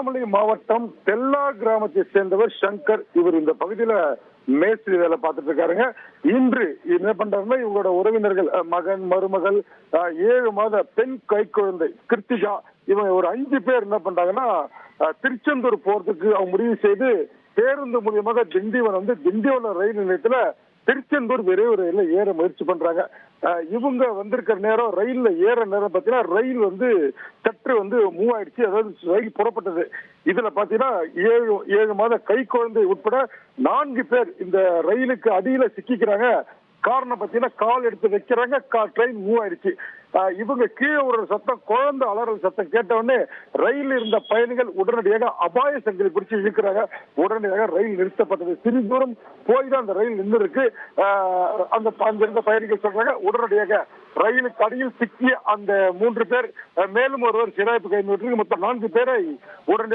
திருவண்ணாமலை மாவட்டம் தெல்லா கிராமத்தை சேர்ந்தவர் சங்கர். இவர் இந்த பகுதியில மேஸ்திரி வேலை பார்த்துட்டு இருக்காருங்க. இன்று என்ன பண்றாருன்னா, இவங்களோட உறவினர்கள் மகன், மருமகள், 7 மாத பெண் கைக்குழந்தை கிருத்திகா, இவங்க ஒரு 5 பேர் என்ன பண்றாங்கன்னா, திருச்செந்தூர் போறதுக்கு அவங்க முடிவு செய்து பேருந்து மூலியமாக திண்டிவனம் ரயில் நிலையத்துல திருச்செந்தூர் விரைவு ரயில்ல ஏற முயற்சி பண்றாங்க. இவங்க வந்திருக்கிற நேரம், ரயில்ல ஏற நேரம் பாத்தீங்கன்னா, ரயில் சற்று மூவ் ஆயிடுச்சு. அதாவது ரயில் புறப்பட்டது. இதுல பாத்தீங்கன்னா 7 மாத கை குழந்தை உட்பட 4 பேர் இந்த ரயிலுக்கு அடியில சிக்கிக்கிறாங்க. காரணம் பாத்தீங்கன்னா, கால் எடுத்து வைக்கிறாங்க, ட்ரெயின் மூவ் ஆயிடுச்சு. இவங்க கீழே ஒரு சத்தம், குழந்தை அலறல் சத்தம் கேட்ட உடனே ரயில் இருந்த பயணிகள் உடனடியாக அபாய சங்கிலி பிடிச்சு இழுக்கிறாங்க. உடனடியாக ரயில் நிறுத்தப்பட்டது. சிறிது தூரம் போய் தான் அந்த ரயில் நின்று இருக்கு. அங்கிருந்த பயணிகள் சொல்றாங்க, உடனடியாக ரயிலுக்கு அடியில் சிக்கிய அந்த 3 பேர், மேலும் ஒருவர் சிராய்ப்பு கைது, மொத்தம் 4 பேரை உடனடியாக